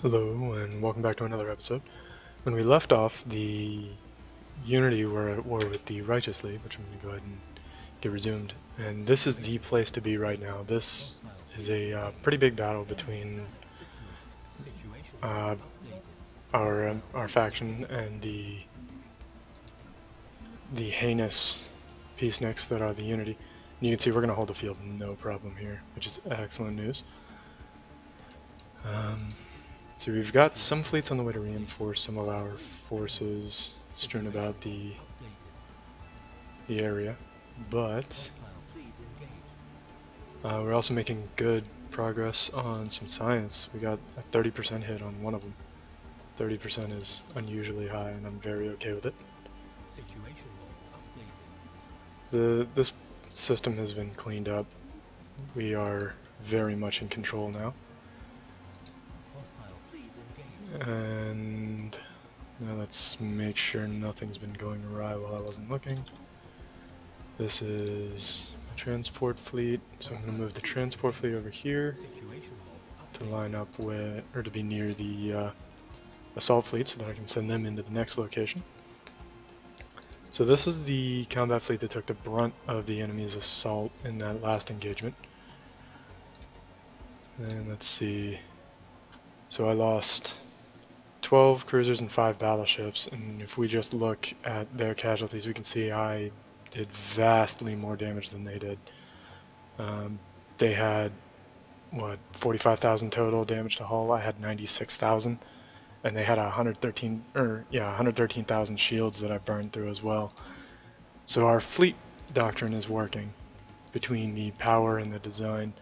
Hello, and welcome back to another episode. When we left off, the Unity were at war with the Righteous League, which I'm going to go ahead and get resumed. And this is the place to be right now. This is a pretty big battle between our faction and the heinous peaceniks that are the Unity. And you can see we're going to hold the field no problem here, which is excellent news. So we've got some fleets on the way to reinforce some of our forces strewn about the area, but we're also making good progress on some science. We got a 30% hit on one of them. 30% is unusually high, and I'm very okay with it. This system has been cleaned up. We are very much in control now. And now let's make sure nothing's been going awry while I wasn't looking. This is a transport fleet, so I'm going to move the transport fleet over here to line up with, or to be near the assault fleet so that I can send them into the next location. So this is the combat fleet that took the brunt of the enemy's assault in that last engagement. And let's see. So I lost 12 cruisers and 5 battleships, and if we just look at their casualties, we can see I did vastly more damage than they did. They had, what, 45,000 total damage to hull. I had 96,000, and they had 113,000 shields that I burned through as well. So our fleet doctrine is working between the power and the design.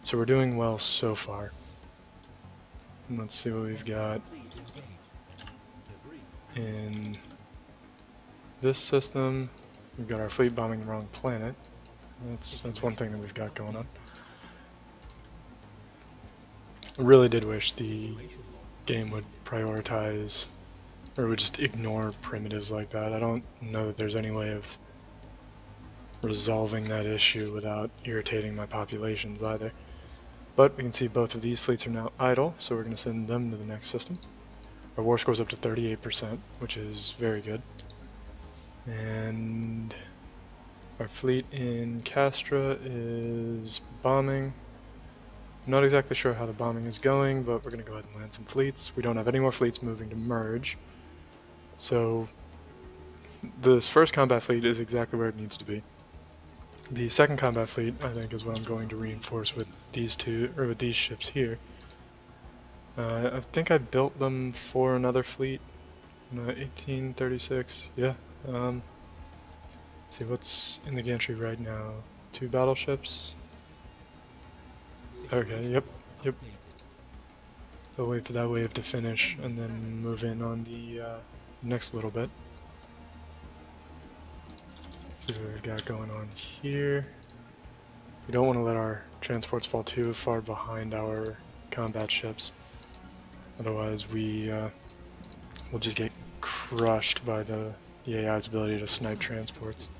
So we're doing well so far. And let's see what we've got in this system. We've got our fleet bombing the wrong planet. That's one thing that we've got going on. I really did wish the game would prioritize, or would just ignore primitives like that. I don't know that there's any way of resolving that issue without irritating my populations either. But we can see both of these fleets are now idle, so we're going to send them to the next system. Our war score's up to 38%, which is very good. And our fleet in Castra is bombing. I'm not exactly sure how the bombing is going, but we're going to go ahead and land some fleets. We don't have any more fleets moving to merge. So this first combat fleet is exactly where it needs to be. The second combat fleet, I think, is what I'm going to reinforce with these two, or with these ships here. I think I built them for another fleet. 1836, yeah. See what's in the gantry right now. 2 battleships. Okay, yep. I'll wait for that wave to finish and then move in on the next little bit. See what we've got going on here. We don't want to let our transports fall too far behind our combat ships. Otherwise we'll just get crushed by the AI's ability to snipe transports.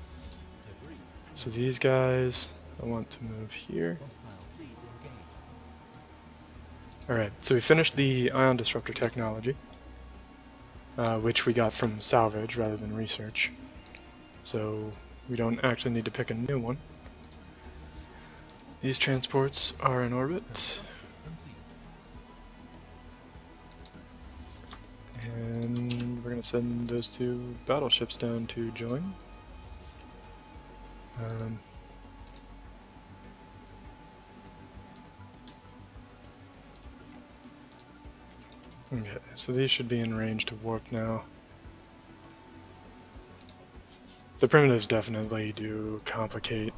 So these guys, I want to move here. Alright, so we finished the ion disruptor technology, which we got from salvage rather than research. So we don't actually need to pick a new one. These transports are in orbit. And we're going to send those 2 battleships down to join. Okay, so these should be in range to warp now. The primitives definitely do complicate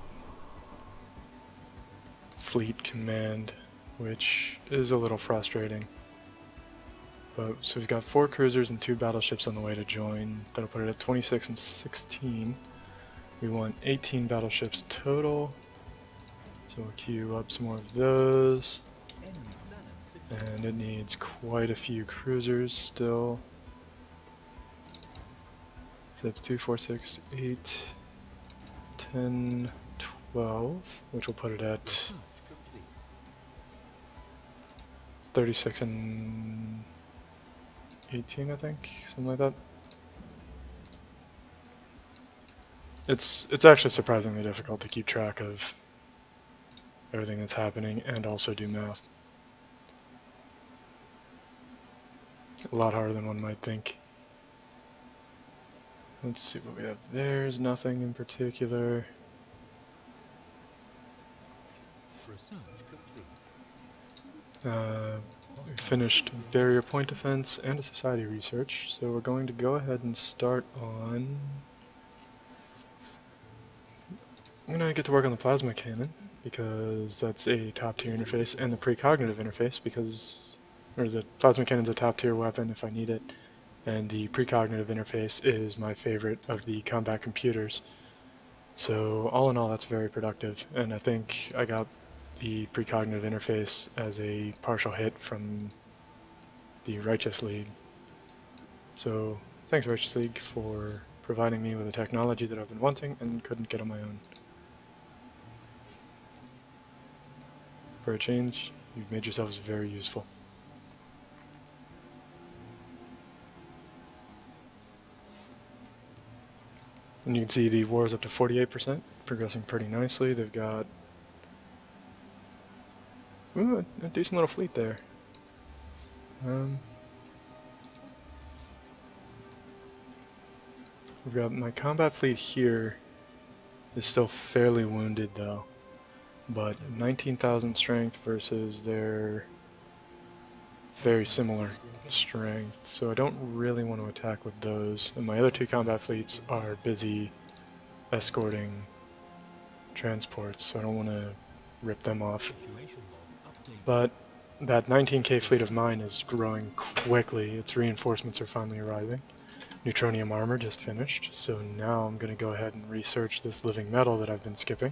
fleet command, which is a little frustrating. But so we've got 4 cruisers and 2 battleships on the way to join. That'll put it at 26 and 16. We want 18 battleships total. So we'll queue up some more of those. And it needs quite a few cruisers still. So that's 2, 4, 6, 8, 10, 12, which will put it at 36 and 18, I think, something like that. It's actually surprisingly difficult to keep track of everything that's happening and also do math. A lot harder than one might think. Let's see what we have. There's nothing in particular. We finished barrier point defense and a society research, so we're going to go ahead and start on... I'm going to get to work on the plasma cannon, because that's a top tier interface, and the precognitive interface, because... or the plasma cannon's a top tier weapon if I need it, and the precognitive interface is my favorite of the combat computers. So all in all, that's very productive, and I think I got the precognitive interface as a partial hit from the Righteous League. So thanks, Righteous League, for providing me with a technology that I've been wanting and couldn't get on my own. For a change, you've made yourselves very useful. And you can see the war is up to 48%, progressing pretty nicely. They've got a decent little fleet there. We've got my combat fleet here is still fairly wounded though, but 19,000 strength versus their very similar strength, so I don't really want to attack with those. And my other two combat fleets are busy escorting transports, so I don't want to rip them off. But that 19k fleet of mine is growing quickly. Its reinforcements are finally arriving. Neutronium armor just finished, so now I'm going to go ahead and research this living metal that I've been skipping.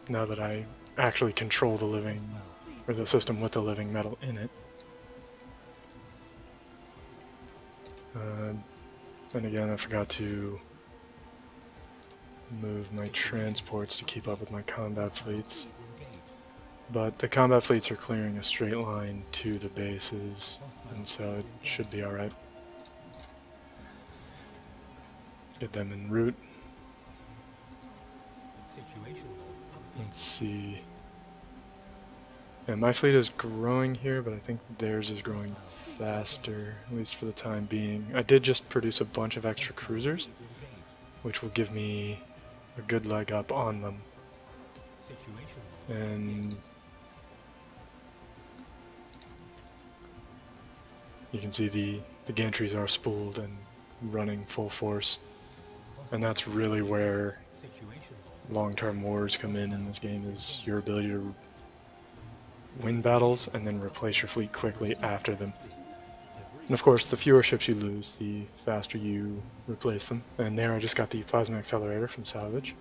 Now that I actually control the living, or the system with the living metal in it. And again, I forgot to move my transports to keep up with my combat fleets. But the combat fleets are clearing a straight line to the bases, and so it should be alright. Get them en route. Let's see. Yeah, my fleet is growing here, but I think theirs is growing faster, at least for the time being. I did just produce a bunch of extra cruisers, which will give me a good leg up on them. And you can see the gantries are spooled and running full force, and that's really where long-term wars come in this game, is your ability to win battles and then replace your fleet quickly after them. And of course, the fewer ships you lose, the faster you replace them. And there I just got the plasma accelerator from salvage.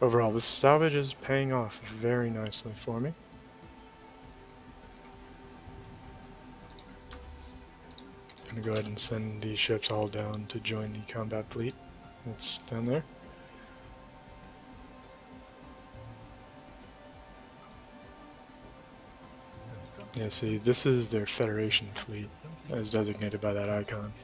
Overall, this salvage is paying off very nicely for me. I'm going to go ahead and send these ships all down to join the combat fleet that's down there. Yeah, see, this is their Federation fleet, as designated by that icon.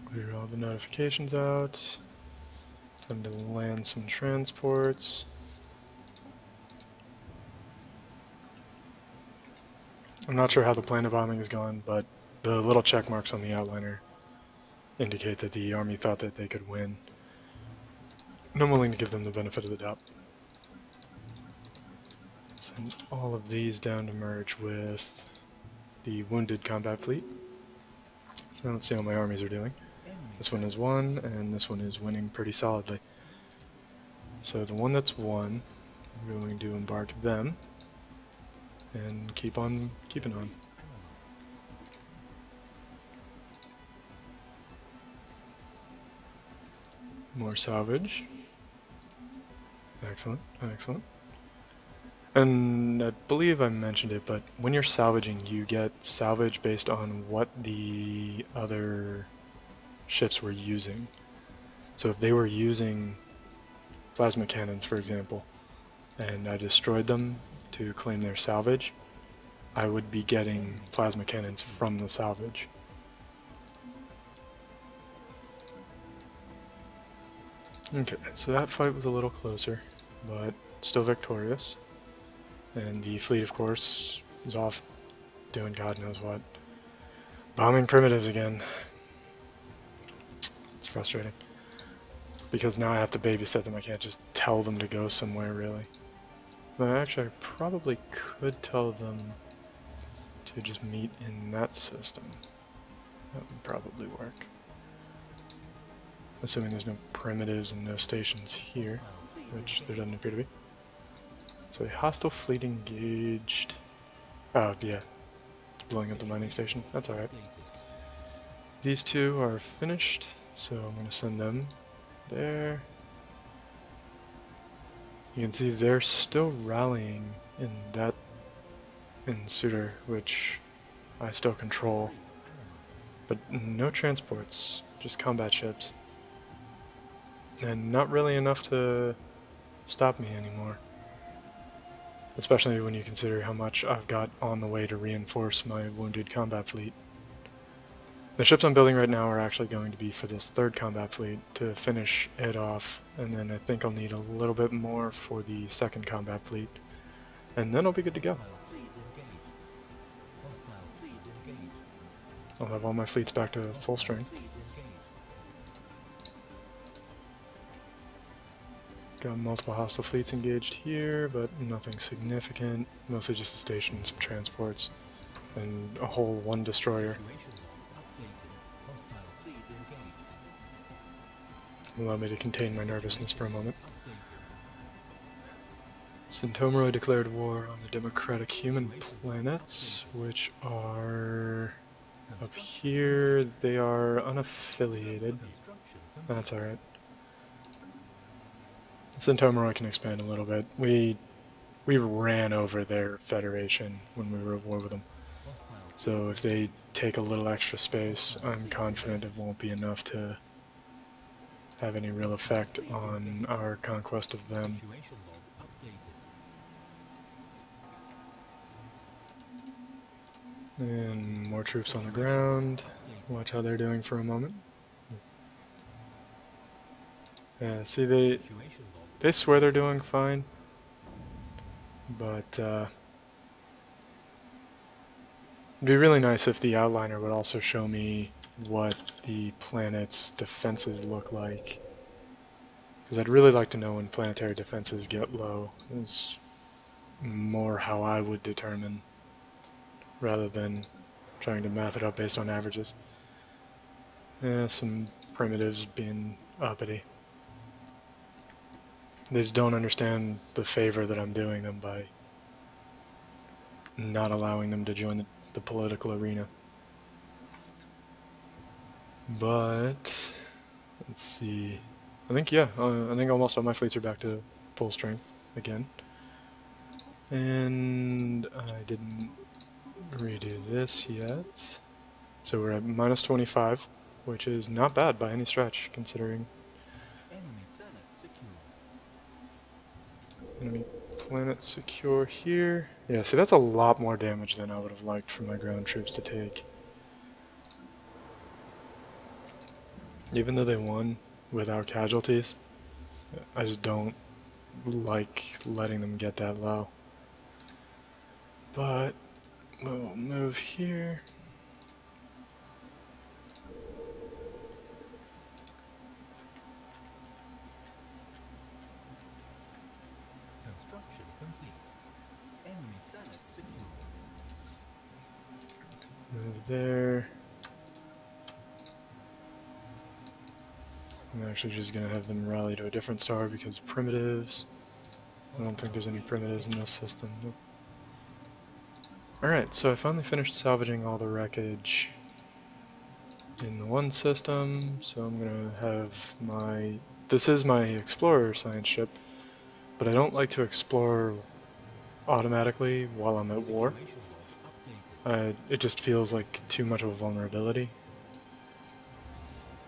Clear all the notifications out. Time to land some transports. I'm not sure how the planet bombing is going, but the little check marks on the outliner indicate that the army thought that they could win. And I'm willing to give them the benefit of the doubt. Send all of these down to merge with the wounded combat fleet. So let's see how my armies are doing. This one is won, and this one is winning pretty solidly. So the one that's won, I'm going to embark them. And keep on keeping on. More salvage. Excellent, excellent. And I believe I mentioned it, but when you're salvaging, you get salvage based on what the other ships were using. So if they were using plasma cannons, for example, and I destroyed them to claim their salvage, I would be getting plasma cannons from the salvage. Okay, so that fight was a little closer, but still victorious. And the fleet, of course, is off doing God knows what. Bombing primitives again. It's frustrating. Because now I have to babysit them, I can't just tell them to go somewhere, really. But actually, I probably could tell them to just meet in that system. That would probably work. Assuming there's no primitives and no stations here, which there doesn't appear to be. So a hostile fleet engaged. Oh, yeah. It's blowing up the mining station. That's alright. These two are finished, so I'm going to send them there. You can see they're still rallying in that suitor, which I still control. But no transports, just combat ships. And not really enough to stop me anymore. Especially when you consider how much I've got on the way to reinforce my wounded combat fleet. The ships I'm building right now are actually going to be for this third combat fleet to finish it off, and then I think I'll need a little bit more for the second combat fleet, and then I'll be good to go. I'll have all my fleets back to full strength. Got multiple hostile fleets engaged here, but nothing significant. Mostly just a station, some transports, and a whole one destroyer. Allow me to contain my nervousness for a moment. Centomero declared war on the democratic human planets, which are up here. They are unaffiliated. That's alright. Centomero can expand a little bit. We ran over their federation when we were at war with them. So if they take a little extra space, I'm confident it won't be enough to have any real effect on our conquest of them. And more troops on the ground. Watch how they're doing for a moment. Yeah, see, they swear they're doing fine, but it'd be really nice if the outliner would also show me what the planet's defenses look like, because I'd really like to know when planetary defenses get low. It's more how I would determine, rather than trying to math it up based on averages. Yeah, some primitives being uppity. They just don't understand the favor that I'm doing them by not allowing them to join the political arena. But let's see. I think, yeah, I think almost all my fleets are back to full strength again. And I didn't redo this yet. So we're at minus 25, which is not bad by any stretch, considering enemy planet secure here. Yeah, see, that's a lot more damage than I would have liked for my ground troops to take. Even though they won without casualties, I just don't like letting them get that low. But we'll move here. Construction complete. Enemy planet secure. Move there. I'm actually just going to have them rally to a different star because primitives. I don't think there's any primitives in this system. Nope. Alright, so I finally finished salvaging all the wreckage in the one system, so I'm going to have my... This is my Explorer science ship, but I don't like to explore automatically while I'm at war. Situation log updated. It just feels like too much of a vulnerability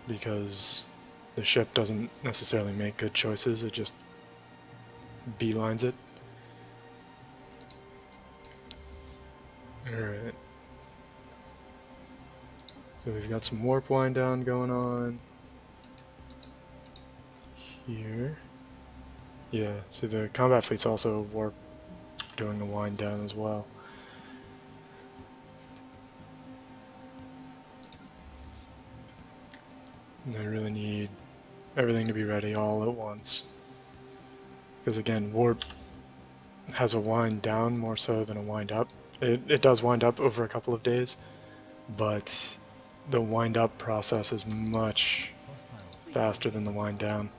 because the ship doesn't necessarily make good choices, it just beelines it. Alright. So we've got some warp wind down going on here. Yeah, so the combat fleet's also warp doing a wind down as well. And I really need everything to be ready all at once. Because again, warp has a wind down more so than a wind up. It does wind up over a couple of days, but the wind up process is much faster than the wind down.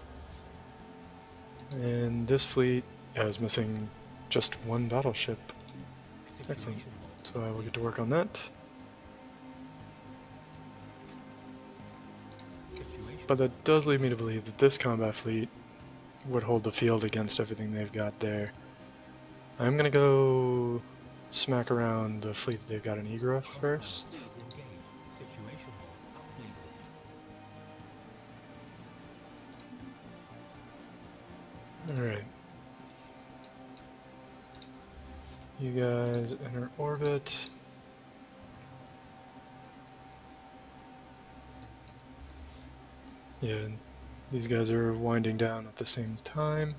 And this fleet is missing just one battleship. Excellent. So I will get to work on that. But that does lead me to believe that this combat fleet would hold the field against everything they've got there. I'm gonna go smack around the fleet that they've got in Egra first. Alright. You guys enter orbit. Yeah, these guys are winding down at the same time.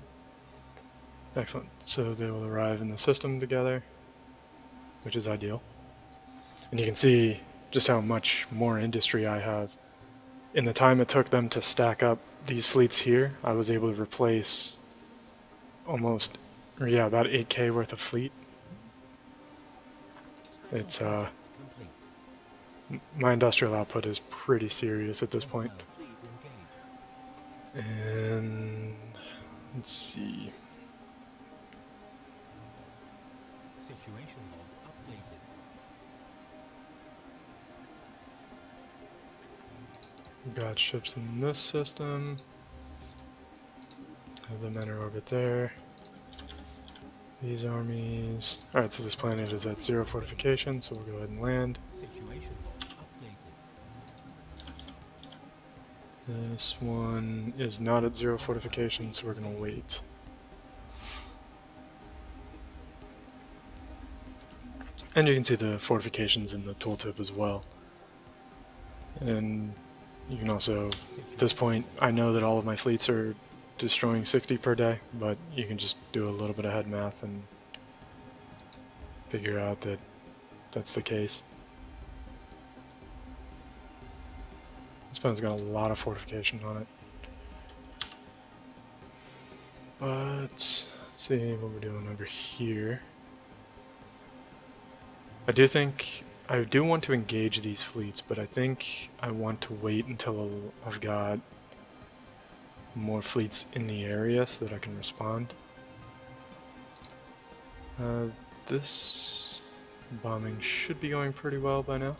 Excellent. So they will arrive in the system together, which is ideal. And you can see just how much more industry I have. In the time it took them to stack up these fleets here, I was able to replace almost, or yeah, about 8k worth of fleet. It's, my industrial output is pretty serious at this point. And let's see. Situation log updated. Got ships in this system. Have them enter orbit there. These armies. Alright, so this planet is at 0 fortification, so we'll go ahead and land. Situation log updated. This one is not at 0 fortification, so we're going to wait. And you can see the fortifications in the tooltip as well. And you can also, at this point, I know that all of my fleets are destroying 60 per day, but you can just do a little bit of head math and figure out that that's the case. This planet's got a lot of fortification on it. But let's see what we're doing over here. I do want to engage these fleets, but I think I want to wait until I've got more fleets in the area so that I can respond. This bombing should be going pretty well by now.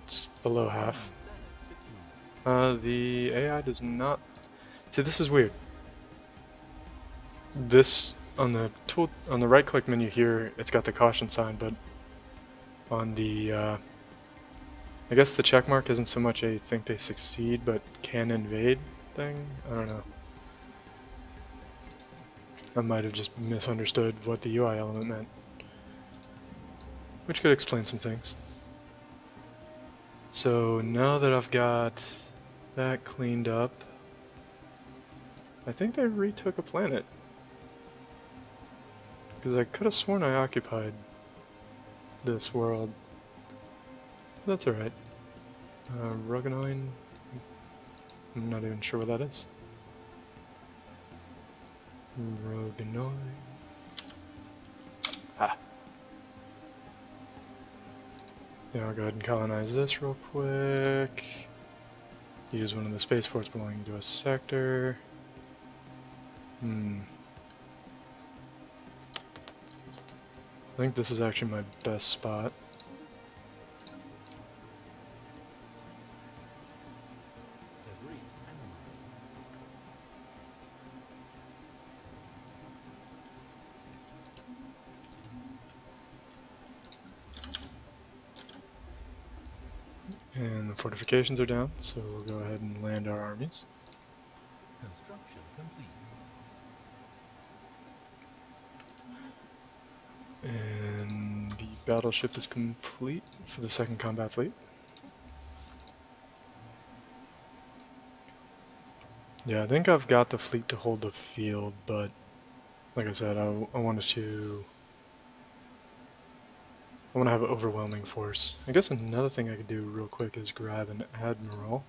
It's below half. The AI does not... See, this is weird. This, on the right click menu here, it's got the caution sign, but on the, I guess the check mark isn't so much a think they succeed, but can invade thing? I don't know. I might have just misunderstood what the UI element meant. Which could explain some things. So now that I've got that cleaned up, I think they retook a planet. Because I could have sworn I occupied this world. That's alright. Ruganoin, I'm not even sure what that is. Ruganoin. Ah. Yeah, I'll go ahead and colonize this real quick. Use one of the spaceports belonging to a sector. I think this is actually my best spot. And the fortifications are down, so we'll go ahead and land our armies. Construction complete. And the battleship is complete for the second combat fleet. Yeah, I think I've got the fleet to hold the field, but like I said, I want to have an overwhelming force. I guess another thing I could do real quick is grab an admiral.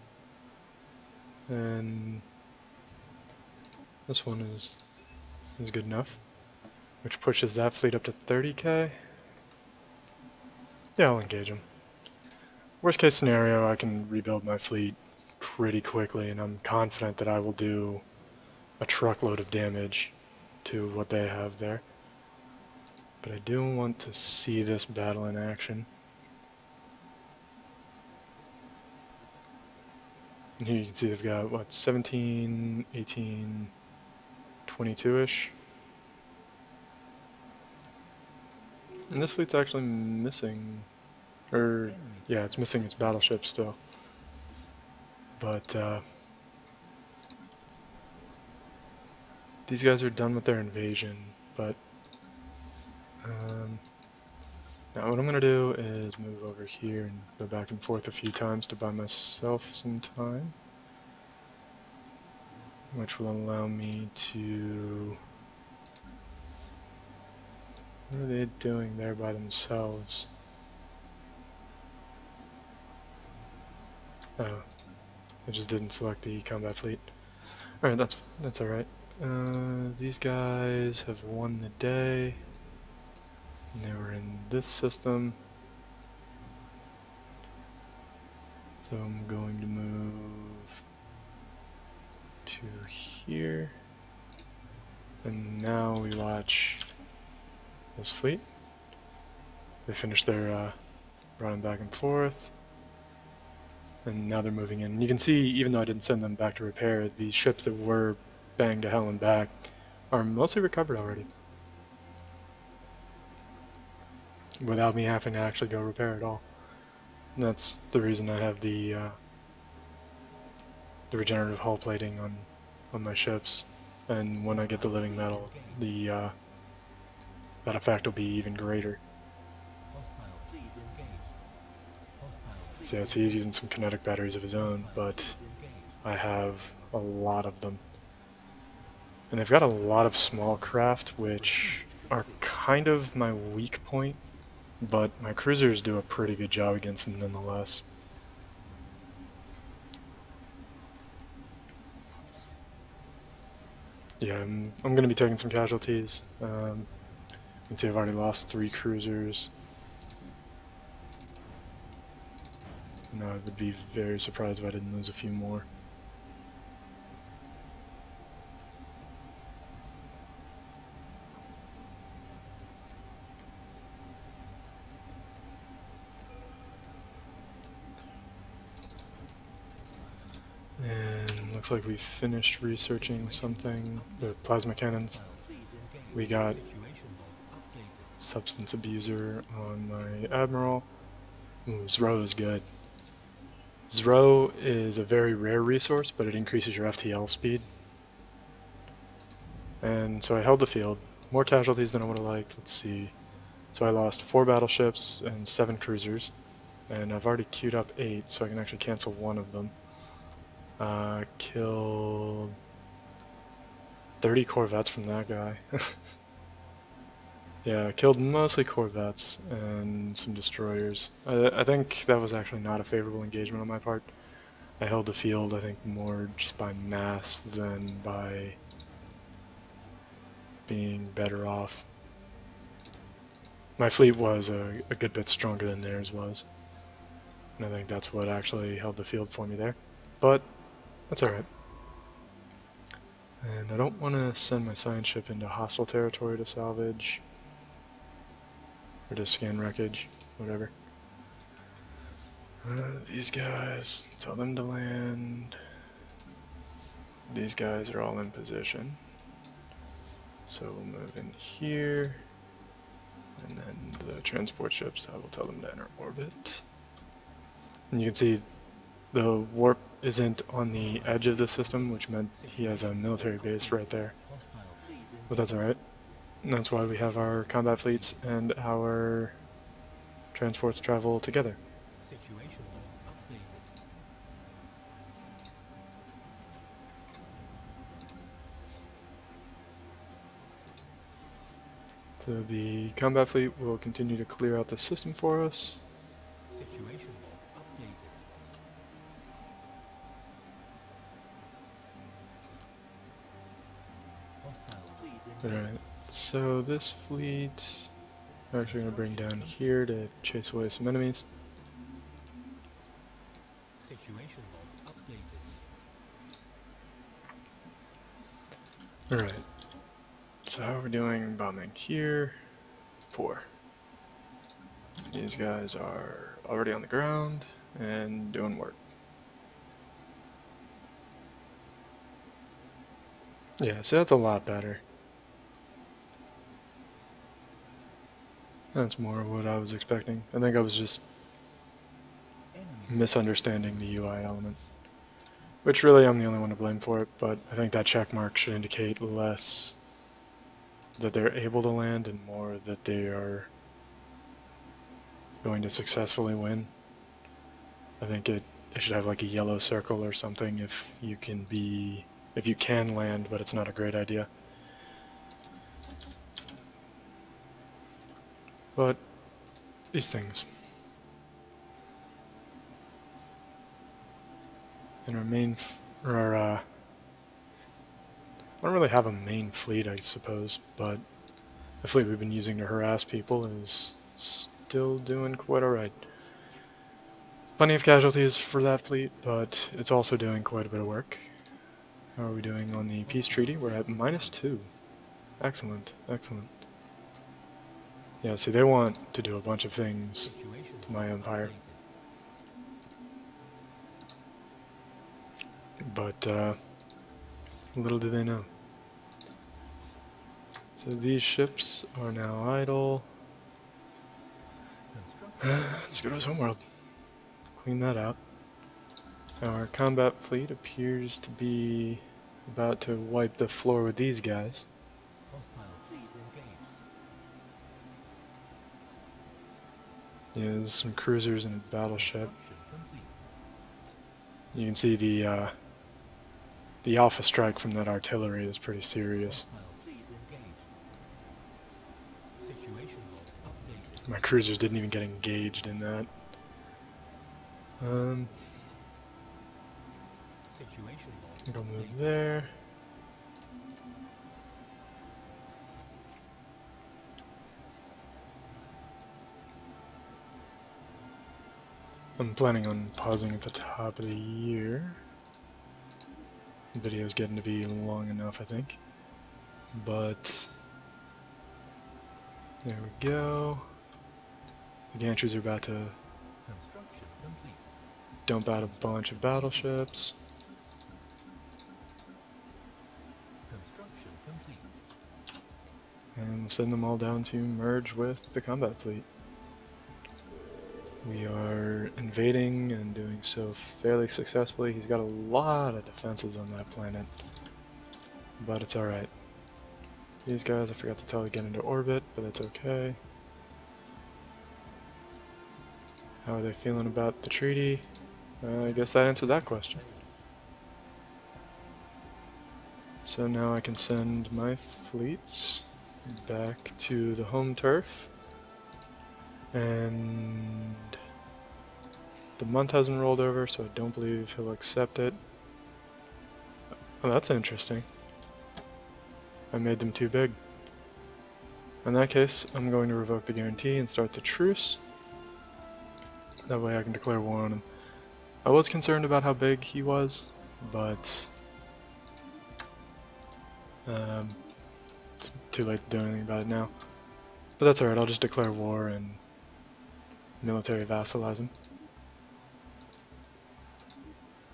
And this one is good enough, which pushes that fleet up to 30k. Yeah, I'll engage him. Worst case scenario, I can rebuild my fleet pretty quickly, and I'm confident that I will do a truckload of damage to what they have there. But I do want to see this battle in action. And here you can see they've got, what, 17, 18, 22-ish. And this fleet's actually missing, or, yeah, it's missing its battleship still. But, these guys are done with their invasion, but, now what I'm going to do is move over here and go back and forth a few times to buy myself some time, which will allow me to... What are they doing there by themselves? Oh, I just didn't select the combat fleet. Alright, that's alright. These guys have won the day. And they were in this system. So I'm going to move to here. And now we watch this fleet. They finished their running back and forth. And now they're moving in. And you can see, even though I didn't send them back to repair, these ships that were banged to hell and back are mostly recovered already, without me having to actually go repair at all. And that's the reason I have the regenerative hull plating on my ships. And when I get the living metal, that effect will be even greater. So yeah, so he's using some kinetic batteries of his own, but I have a lot of them. And they've got a lot of small craft, which are kind of my weak point, but my cruisers do a pretty good job against them nonetheless. Yeah, I'm going to be taking some casualties. You can see I've already lost 3 cruisers. And I would be very surprised if I didn't lose a few more. And looks like we finished researching something. The plasma cannons. We got substance abuser on my admiral. Ooh, Zro is good. Zro is a very rare resource, but it increases your FTL speed. And so I held the field. More casualties than I would have liked. Let's see. So I lost 4 battleships and 7 cruisers. And I've already queued up 8, so I can actually cancel 1 of them. Killed 30 corvettes from that guy. Yeah, I killed mostly corvettes and some destroyers. I think that was actually not a favorable engagement on my part. I held the field, I think, more just by mass than by being better off. My fleet was a good bit stronger than theirs was. And I think that's what actually held the field for me there. But that's alright. And I don't want to send my science ship into hostile territory to salvage. Or to scan wreckage, whatever. These guys, tell them to land. These guys are all in position. So we'll move in here. And then the transport ships, I will tell them to enter orbit. And you can see the warp isn't on the edge of the system, which meant he has a military base right there. Hostile fleet But that's alright. And that's why we have our combat fleets and our transports travel together. situation log updated. So the combat fleet will continue to clear out the system for us. Situation log updated. Hostile fleet engaged. Alright, so this fleet we're actually going to bring down here to chase away some enemies. Situation log updated. Alright, so how are we doing bombing? Here, 4. These guys are already on the ground and doing work. Yeah, so that's a lot better. That's more what I was expecting. I think I was just Enemy misunderstanding the UI element. Which really I'm the only one to blame for it, but I think that check mark should indicate less that they're able to land and more that they are going to successfully win. I think it should have like a yellow circle or something if you can land, but it's not a great idea. But these things. And our main, I don't really have a main fleet, I suppose, but the fleet we've been using to harass people is still doing quite alright. Plenty of casualties for that fleet, but it's also doing quite a bit of work. How are we doing on the peace treaty? We're at -2. Excellent, excellent. Yeah, see, they want to do a bunch of things situation to my empire, but little do they know. So these ships are now idle. Let's go to his homeworld. Clean that out. Our combat fleet appears to be about to wipe the floor with these guys. hostile fleet engaged. Yeah, there's some cruisers and a battleship. Construction complete. You can see the alpha strike from that artillery is pretty serious. Hostile fleet engaged. Situation log updated. My cruisers didn't even get engaged in that. Situation I log think I'll move updated. there. I'm planning on pausing at the top of the year. The video's getting to be long enough, I think. But there we go. The gantries are about to Construction complete. dump out a bunch of battleships. Construction complete. And we'll send them all down to merge with the combat fleet. We are invading and doing so fairly successfully. He's got a lot of defenses on that planet, but it's alright. These guys, I forgot to tell to get into orbit, but that's okay. How are they feeling about the treaty? I guess that answered that question. So now I can send my fleets back to the home turf. And the month hasn't rolled over, so I don't believe he'll accept it. Oh, that's interesting. I made them too big. In that case, I'm going to revoke the guarantee and start the truce. That way I can declare war on him. I was concerned about how big he was, but it's too late to do anything about it now. But that's alright, I'll just declare war and military vassalize him.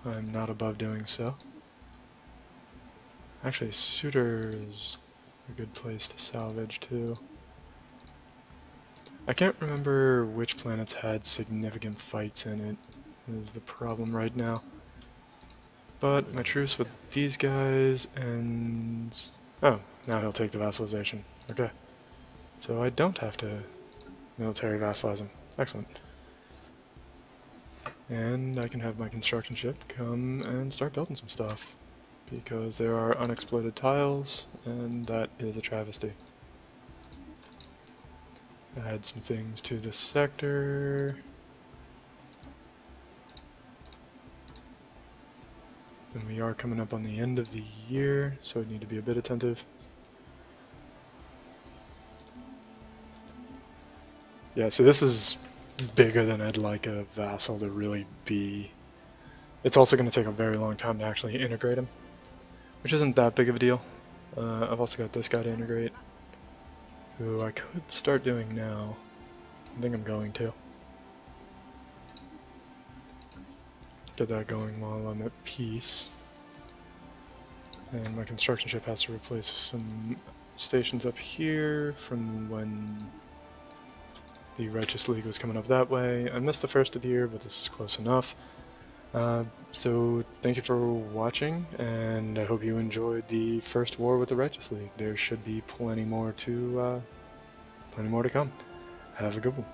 I'm not above doing so. Actually, Suitor is a good place to salvage too. I can't remember which planets had significant fights in it. is the problem right now. But my truce with these guys ends... Oh, now he'll take the vassalization. Okay. So I don't have to military vassalize him. Excellent. And I can have my construction ship come and start building some stuff, because there are unexploded tiles, and that is a travesty. Add some things to this sector. And we are coming up on the end of the year, so I need to be a bit attentive. Yeah, so this is bigger than I'd like a vassal to really be. It's also going to take a very long time to actually integrate him, which isn't that big of a deal. I've also got this guy to integrate, who I could start doing now. I think I'm going to. Get that going while I'm at peace. And my construction ship has to replace some stations up here from when the Righteous League was coming up that way. I missed the first of the year, but this is close enough. So thank you for watching, and I hope you enjoyed the first war with the Righteous League. There should be plenty more to come. Have a good one.